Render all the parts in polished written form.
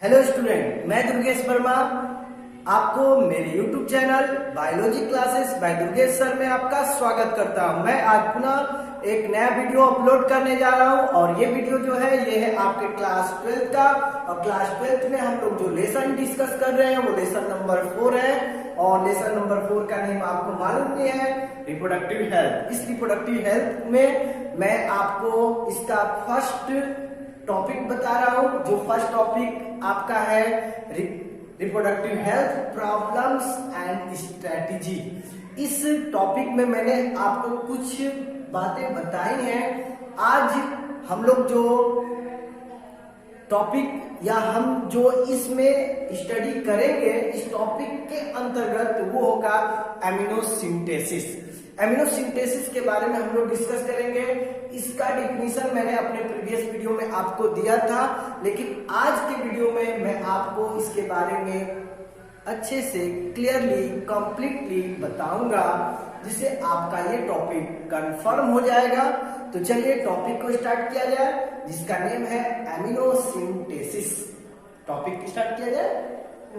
Hello student, मैं दुर्गेश वर्मा आपको मेरे YouTube channel biology classes bye Durgesh sir में आपका स्वागत करता हूं। मैं आज पुनः एक नया वीडियो अपलोड करने जा रहा हूं और ये वीडियो जो है ये है आपके क्लास 12 का। और क्लास 12 में हम लोग जो लेसन डिस्कस कर रहे हैं वो लेसन नंबर 4 है और लेसन नंबर 4 का नेम आपको मालूम नहीं है, रिप्रोडक्टिव हेल्थ। इस रिप्रोडक्टिव हेल्थ में मैं आपको इसका फर्स्ट टॉपिक बता रहा हूं। जो फर्स्ट टॉपिक आपका है reproductive health problems and strategy. इस टॉपिक में मैंने आपको कुछ बातें बताई हैं। आज हम लोग जो टॉपिक या हम जो इसमें स्टडी करेंगे इस टॉपिक के अंतर्गत वो होगा एमिनो सिंथेसिस। एमिनो सिंथेसिस के बारे में हम लोग डिस्कस करेंगे। इसका डिफिनीशन मैंने अपने प्रीवियस वीडियो में आपको दिया था, लेकिन आज के वीडियो में मैं आपको इसके बारे में अच्छे से क्लियरली कंप्लीटली बताऊंगा, जिससे आपका ये टॉपिक कंफर्म हो जाएगा। तो चलिए टॉपिक को स्टार्ट किया जाए, जिसका नेम है एमिनो सिंथेसिस। टॉपिक स्टार्ट किया जाए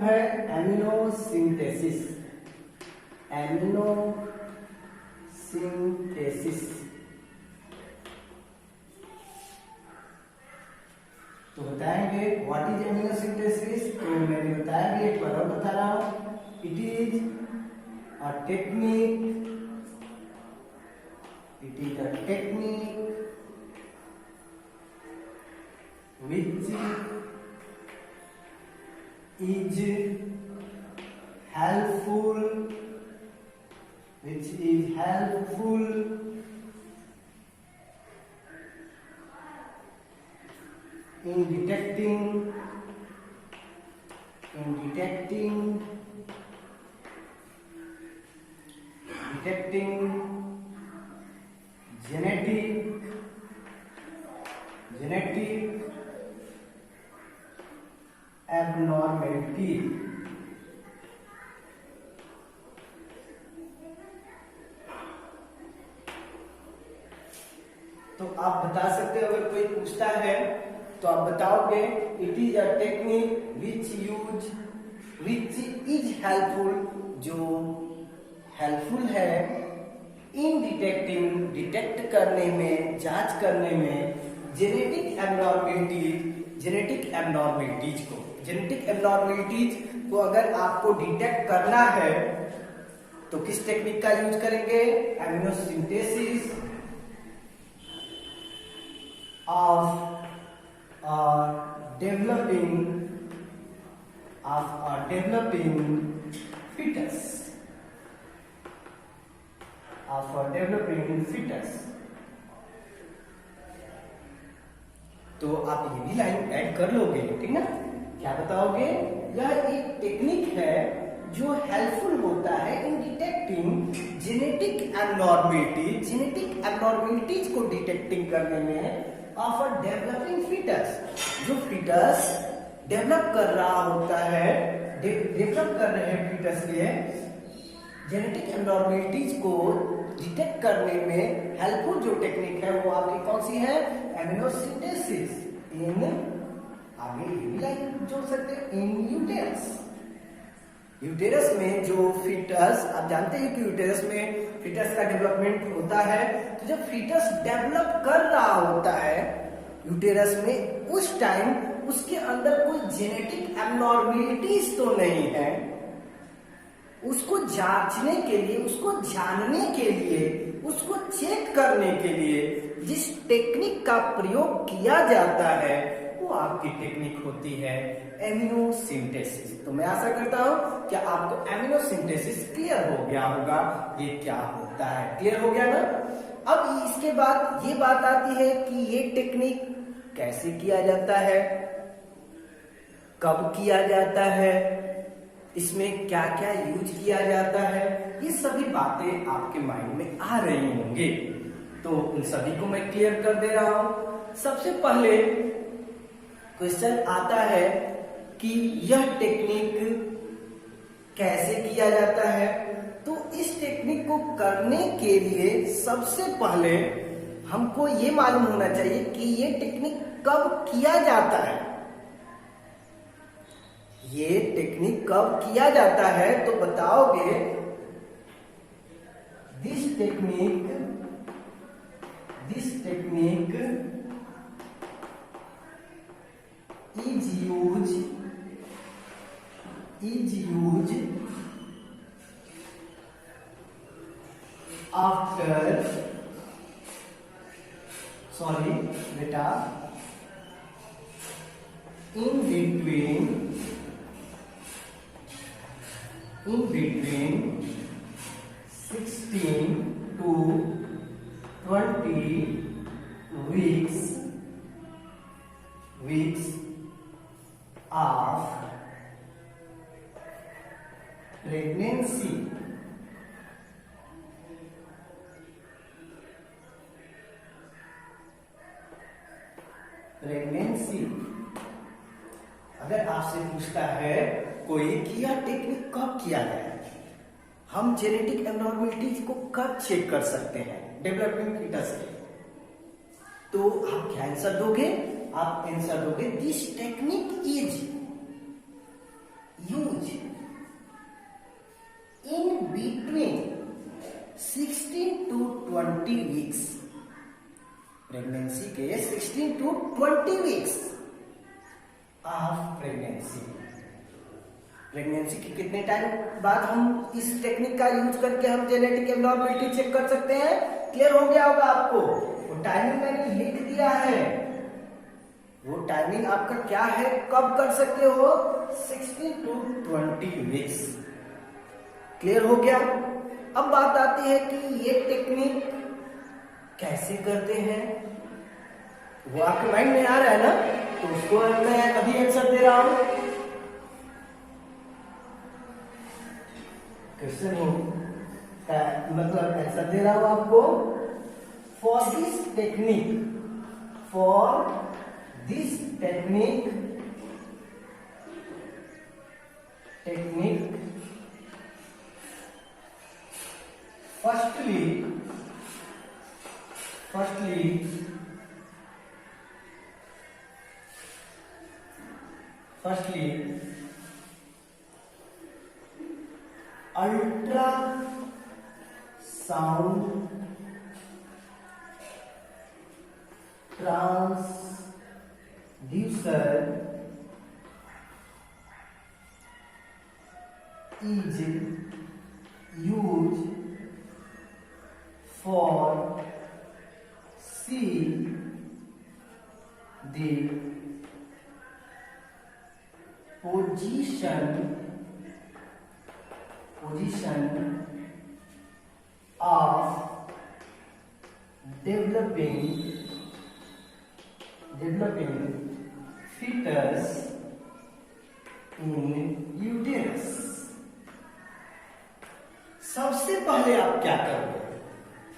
है एमिनो सिंथेसिस। एमिनो सिंथेसिस तो बताएंगे व्हाट इज एमिनो सिंथेसिस। तो मैंने बताया भी एक बार और बता रहा हूं, it is a technique which is helpful in detecting genetic abnormality। तो आप बता सकते हो, अगर कोई पूछता है तो आप बताओगे it is a technique which is helpful, जो हेल्पफुल है इन डिटेक्ट करने में, जांच करने में जेनेटिक एब्नॉर्मेलिटीज को अगर आपको डिटेक्ट करना है तो किस टेक्निक का यूज करेंगे? Amino synthesis of a developing fetus। तो आप ये भी लाइन ऐड कर लोगे, ठीक ना? क्या बताओगे? यह एक टेक्निक है जो हेल्पफुल होता है इन डिटेक्टिंग जेनेटिक एब्नॉर्मेलिटीज को डिटेक्टिंग करने में ऑफ अ डेवलपिंग फीटस। जो फीटस डेवलप कर रहा होता है, डेवलप कर रहे हैं फीटस के जेनेटिक एब्नॉर्मेलिटीज को डिटेक्ट करने में हेल्पफुल जो टेक्निक है वो आपकी कौन सी है? एमिनो सिंथेसिस इन, आगे ये भी लाइन जोड़ सकते हैं, इन यूटेरस में जो फीटस, आप जानते हैं कि यूटेरस में फीटस का डेवलपमेंट होता है। तो जब फीटस डेवलप कर रहा होता है यूटेरस में, उस टाइम उसके अंदर कोई जेनेटिक एब्नॉर्मेलिटीज तो नहीं है। उसको जांचने के लिए, उसको जानने के लिए, उसको चेक करने के लिए जिस टेक्निक का प्रयोग किया जाता है वो आपकी टेक्निक होती है एमिनो सिंथेसिस। तो मैं आशा करता हूं कि आपको एमिनो सिंथेसिस क्लियर हो गया होगा, ये क्या होता है। क्लियर हो गया ना? अब इसके बाद ये बात आती है कि ये टेक्निक कैसे किया जाता है, कब किया जाता है, इसमें क्या क्या यूज किया जाता है, ये सभी बातें आपके माइंड में आ रही होंगी। तो उन सभी को मैं क्लियर कर दे रहा हूं। सबसे पहले क्वेश्चन आता है कि यह टेक्निक कैसे किया जाता है। तो इस टेक्निक को करने के लिए सबसे पहले हमको ये मालूम होना चाहिए कि ये टेक्निक कब किया जाता है। ये टेक्निक कब किया जाता है तो बताओगे। This technique is used after in between 16 to 20 weeks of pregnancy. अगर आपसे पूछता है कोई कि यह टेक्निक कब किया गया, हम जेनेटिक एब्नॉर्मलिटीज को कब चेक कर सकते हैं डेवलपिंग फीटस के, तो आप क्या आंसर दोगे? आप आंसर दोगे this technique is use in between 16 to 20 weeks. Pregnancy के 16 टू 20 वीक्स ऑफ प्रेगनेंसी के कितने टाइम बाद हम इस टेक्निक का यूज करके हम जेनेटिक एब्नॉर्मलिटी चेक कर सकते हैं। क्लियर हो गया होगा आपको। वो टाइमिंग मैंने लिख दिया है, वो टाइमिंग आपका क्या है, कब कर सकते हो, 16 टू 20 वीक्स। क्लियर हो गया। अब बात आती है कि ये टेक्निक कैसे करते हैं, वो आपके माइंड में आ रहा है ना, तो उसको मैं अभी आंसर दे रहा हूं। क्वेश्चन का मतलब आंसर दे रहा हूं आपको। For this technique firstly ultrasound transducer is used for see the position of developing fetus in uterus। सबसे पहले आप क्या करोगे?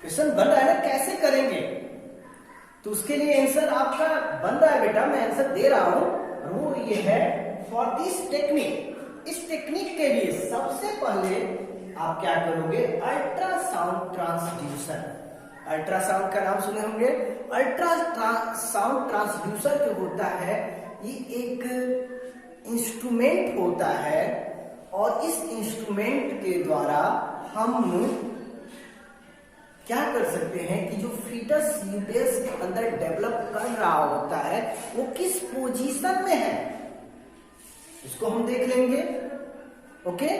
क्वेश्चन बन रहा है ना, कैसे करेंगे, तो उसके लिए आंसर आपका बन रहा है बेटा, मैं आंसर दे रहा हूं। वो ये है फॉर दिस टेक्निक, इस टेक्निक के लिए सबसे पहले आप क्या करोगे, अल्ट्रासाउंड ट्रांसड्यूसर। अल्ट्रासाउंड का नाम सुने होंगे। अल्ट्रासाउंड ट्रांसड्यूसर जो होता है ये एक इंस्ट्रूमेंट होता है, और इस इंस्ट्रूमेंट के द्वारा हम क्या कर सकते हैं कि जो फीटस यूटेरस के अंदर डेवलप कर रहा होता है वो किस पोजीशन में है इसको हम देख लेंगे। ओके,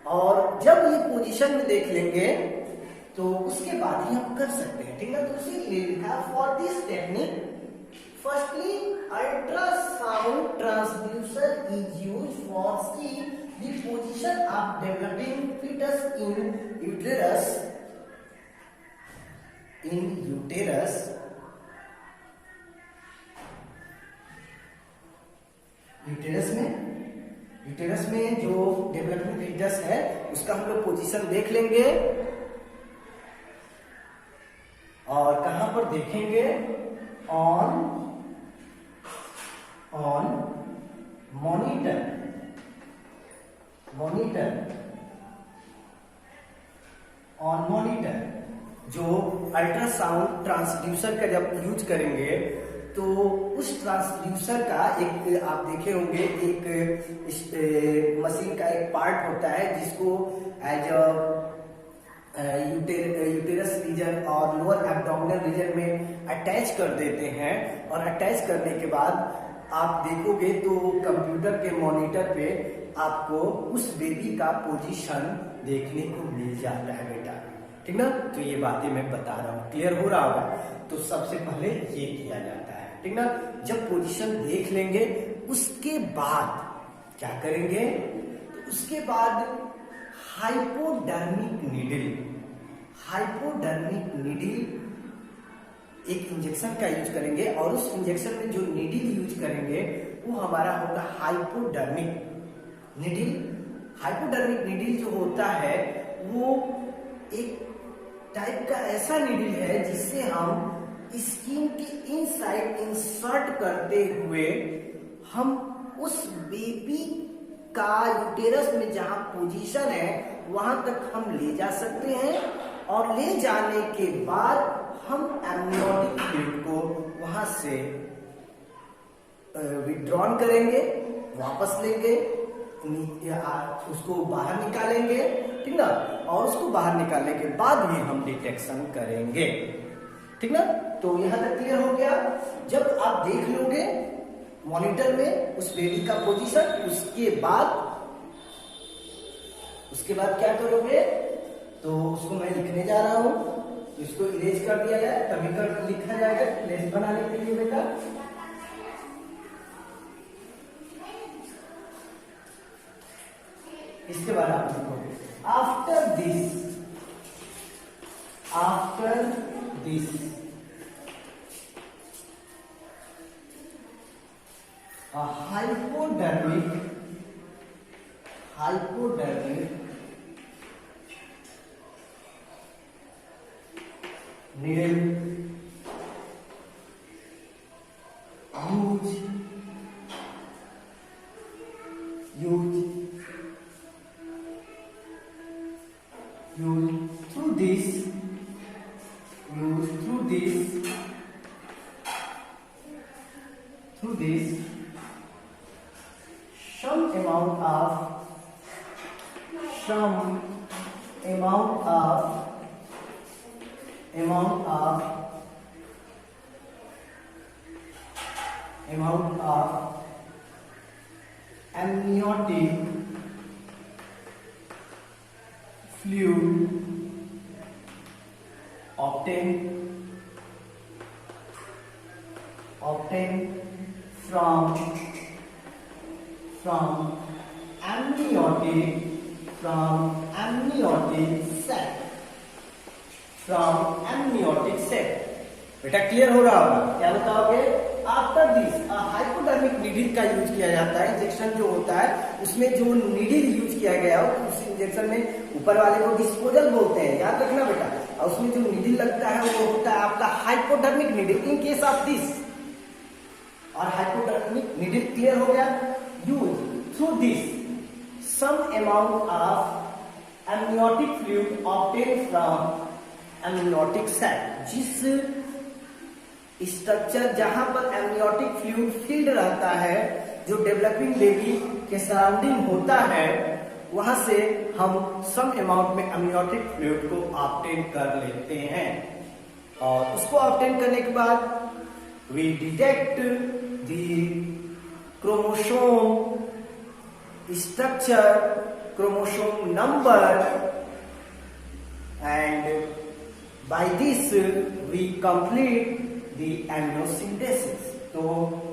और जब ये पोजीशन में देख लेंगे तो उसके बाद ही हम कर सकते हैं, ठीक है। तो इसीलिए लिखा for this technique firstly ultrasound transducer is used for see the position of developing foetus in uterus uterus में जो डेवलपिंग फीटस है उसका हम लोग पोजीशन देख लेंगे, और कहां पर देखेंगे, ऑन मॉनिटर जो अल्ट्रासाउंड ट्रांसड्यूसर का जब यूज करेंगे तो उस ट्रांसड्यूसर का एक आप देखे होंगे एक मशीन का एक पार्ट होता है जिसको एज यूटेरस रीजन और लोअर एब्डोमिनल रीजन में अटैच कर देते हैं, और अटैच करने के बाद आप देखोगे तो कंप्यूटर के मॉनिटर पे आपको उस बेबी का पोजीशन देखने को मिल जाता है बेटा, ठीक ना। तो ये बातें मैं बता रहा हूँ, क्लियर हो रहा होगा। तो सबसे पहले ये किया जाता है, ठीक ना। जब पोजीशन देख लेंगे उसके बाद क्या करेंगे, तो उसके बाद हाइपोडर्मिक नीडल एक इंजेक्शन का यूज करेंगे, और उस इंजेक्शन में जो नीडल यूज करेंगे वो हमारा होगा हाइपोडर्मिक नीडल। हाइपोडर्मिक नीडल जो होता है वो एक टाइप का ऐसा नीडल है जिससे हम स्किन के इनसाइड इंसर्ट करते हुए हम उस बेबी का यूटेरस में जहां पोजीशन है वहां तक हम ले जा सकते हैं, और ले जाने के बाद हम एमनियोटिक फ्लूइड को वहां से विड्रॉन करेंगे, वापस लेंगे, उसको बाहर निकालेंगे, ठीक ना। और उसको बाहर निकालने के बाद भी हम डिटेक्शन करेंगे, ठीक ना। तो यहां तक क्लियर हो गया। जब आप देख लोगे मॉनिटर में उस बेबी का पोजीशन, उसके बाद क्या करोगे, तो उसको मैं लिखने जा रहा हूं, इसको इरेज कर दिया जाए तभी कर लिखा जाएगा प्लेस बनाने के लिए बेटा। इसके बाद आप लिखोगे after this hypodermic needle use through this some amount of amniotic fluid obtained from amniotic sac। बेटा क्लियर हो रहा होगा। क्या बताओगे, आफ्टर दिस हाइपोडर्मिक नीडल का यूज किया जाता है। इंजेक्शन जो होता है उसमें जो नीडल यूज किया गया हो उस इंजेक्शन में ऊपर वाले को डिस्पोजल बोलते हैं, याद रखना बेटा। और उसमें जो नीडल लगता है वो होता है आपका hypodermic needle in case of this. और हाइपोडर्मिक नीडल क्लियर हो गया। Use through this some amount of amniotic fluid obtained from amniotic sac। जिस स्ट्रक्चर जहां पर एमनियोटिक फ्लूइड फील्ड रहता है, जो डेवलपिंग बेबी के सराउंडिंग होता है, वहां से हम सम अमाउंट में एमनियोटिक फ्लूइड को ऑब्टेन कर लेते हैं। और उसको ऑब्टेन करने के बाद we detect the chromosome structure, chromosome number, and by this we complete the amniocentesis। तो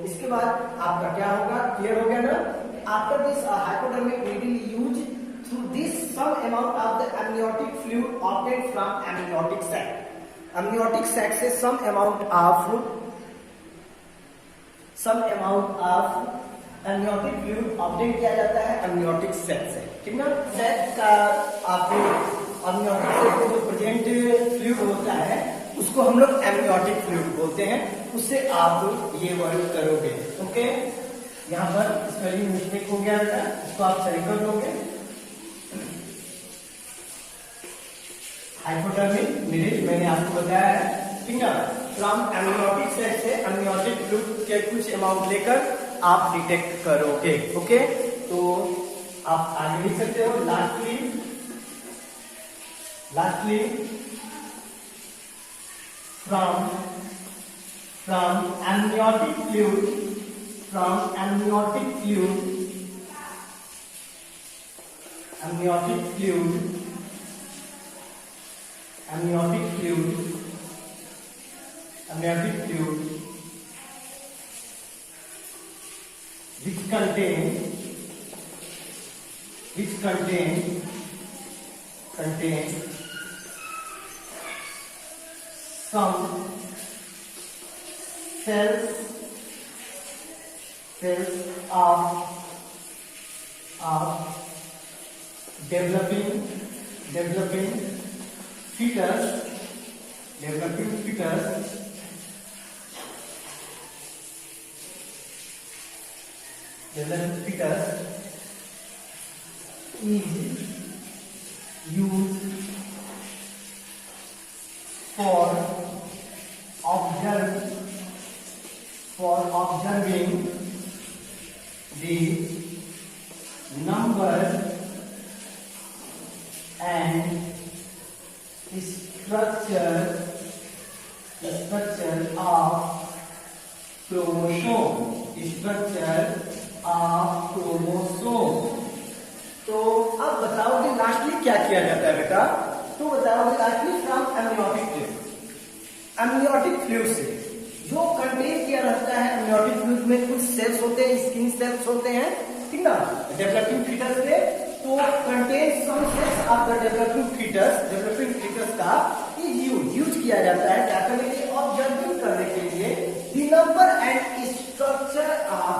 इसके बाद आपका क्या होगा, क्लियर हो गया ना। After this hypodermic needle use through this some amount of the amniotic fluid obtained from amniotic sac। amniotic sac से some amount of amniotic fluid obtain किया जाता है एमनियोटिक सेक से, ठीक ना। सेक का आपको एमनियोटिक सेक में जो प्रेजेंट फ्लूइड होता है उसको हम लोग एमनियोटिक फ्लूइड बोलते हैं। उससे आप ये वर्ड करोगे, ओके। यहाँ पर स्पेलिंग मिस्टेक हो गया था, इसको आप सही कर लोगे। हाइपोडर्मिक नीडल मैंने आपको बताया है, ठीक ना। फ्रॉम एमनियोटिक सेल से एमनियोटिक फ्लूइड के कुछ अमाउंट लेकर आप डिटेक्ट करोगे। ओके, तो आप आगे लिख सकते हो। Lastly from amniotic fluid which contain some cells of developing fetus is used for observing the number and structure of chromosome। तो अब बताओ कि लास्टली क्या किया जाता है बेटा? तो बताओ कि लास्टली फ्रॉम एमनियोटिक फ्लूइड से जो कंटेन किया रहता है, एमनियोटिक फ्लूइड में कुछ सेल्स होते हैं, स्किन सेल्स होते हैं, ठीक ना, डेवलपिंग फीटस में। तो contain some cells of the developing foetus का यूज किया जाता है क्या करने के लिए? ऑब्जर्विंग करने के लिए the number and structure of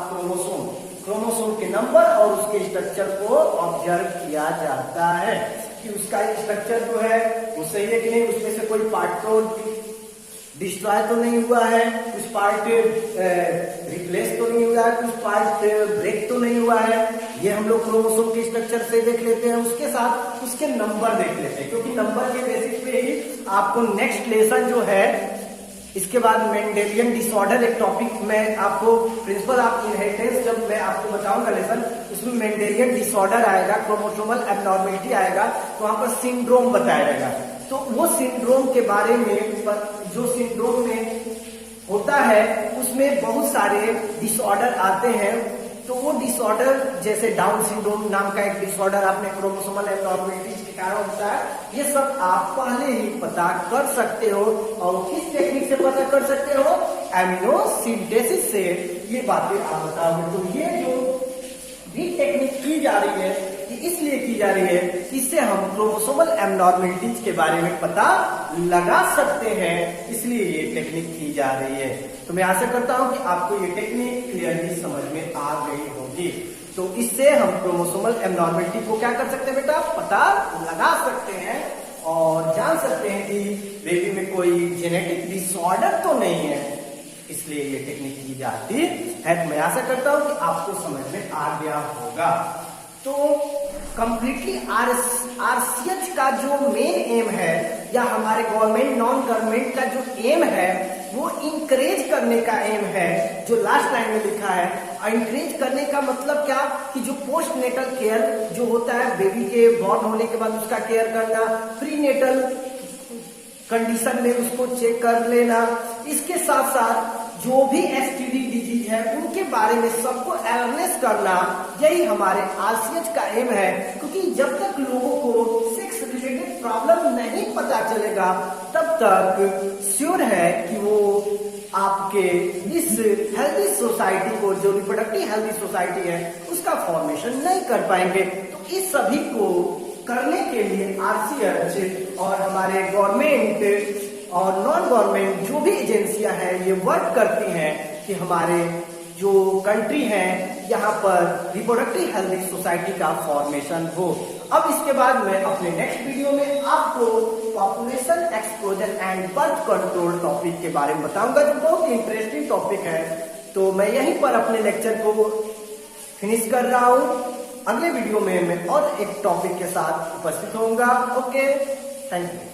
chromosome के नंबर और उसके स्ट्रक्चर को ऑब्जर्व किया जाता है कि उसका स्ट्रक्चर जो है वो सही है कि नहीं, उसमें से कोई पार्ट तो डिस्ट्रॉय तो नहीं हुआ है, कुछ पार्ट रिप्लेस तो नहीं हुआ है, कुछ पार्ट ब्रेक तो नहीं हुआ है। ये हम लोग क्रोमोसोम के स्ट्रक्चर से देख लेते हैं, उसके साथ उसके नंबर देख लेते हैं, क्योंकि नंबर के बेसिस पे ही आपको नेक्स्ट लेसन जो है, इसके बाद मेंडेलियन डिसऑर्डर एक टॉपिक में आपको प्रिंसिपल ऑफ इनहेरिटेंस जब मैं आपको बताऊंगा लेसन, उसमें मेंडेलियन डिसऑर्डर आएगा, क्रोमोसोमल एबनॉर्मेलिटी आएगा, तो वहां पर सिंड्रोम बताया जाएगा। तो वो सिंड्रोम के बारे में, जो सिंड्रोम में होता है उसमें बहुत सारे डिसऑर्डर आते हैं। तो वो डिसऑर्डर जैसे डाउन सिंड्रोम नाम का एक डिसऑर्डर आपने क्रोमोसोमल एबनॉर्मेलिटीज के कारण होता है, ये सब आप पहले ही पता कर सकते हो। और किस टेक्निक से पता कर सकते हो? एमिनो सिंथेसिस से ये बातें आप बताओगे। तो ये जो भी टेक्निक की जा रही है, कि इसलिए की जा रही है कि इससे हम क्रोमोसोमल एबनॉर्मेलिटीज के बारे में पता लगा सकते हैं, इसलिए ये टेक्निक की जा रही है। तो मैं आशा करता हूं कि आपको ये टेक्निक क्लियरली समझ में आ गई होगी। तो इससे हम क्रोमोसोमल एबनॉर्मेलिटी को क्या कर सकते हैं बेटा? पता लगा सकते हैं और जान सकते हैं कि बेबी में कोई जेनेटिक डिसऑर्डर तो नहीं है, इसलिए ये टेक्निक की जाती है। तो मैं आशा करता हूं कि आपको समझ में आ गया होगा। तो कंप्लीटली आरसीएच का जो मेन एम है, या हमारे गवर्नमेंट नॉन गवर्नमेंट का जो एम है, वो इंकरेज करने का एम है, जो लास्ट लाइन में लिखा है। इंकरेज करने का मतलब क्या? कि जो पोस्ट नेटल केयर जो होता है, बेबी के बॉर्न होने के बाद उसका केयर करना, प्री नेटल कंडीशन में उसको चेक कर लेना, इसके साथ साथ जो भी एसटीडी डिजीज है उनके बारे में सबको अवेयरनेस करना, यही हमारे आरसीएच का एम है। क्योंकि जब तक लोगों को सेक्स रिलेटेड प्रॉब्लम नहीं पता चलेगा, तब तक श्योर है कि वो आपके इस हेल्दी सोसाइटी को, जो रिप्रोडक्टिव हेल्दी सोसाइटी है, उसका फॉर्मेशन नहीं कर पाएंगे। तो इस सभी को करने के लिए आरसीएच और हमारे गवर्नमेंट और नॉन गवर्नमेंट जो भी एजेंसियां हैं, ये वर्क करती हैं कि हमारे जो कंट्री है, यहाँ पर रिप्रोडक्टिव हेल्दी सोसाइटी का फॉर्मेशन हो। अब इसके बाद मैं अपने नेक्स्ट वीडियो में आपको population explosion and birth control topic के बारे में बताऊंगा, जो बहुत इंटरेस्टिंग टॉपिक है। तो मैं यहीं पर अपने लेक्चर को फिनिश कर रहा हूँ। अगले वीडियो में मैं और एक टॉपिक के साथ उपस्थित होऊंगा। Okay, thank you.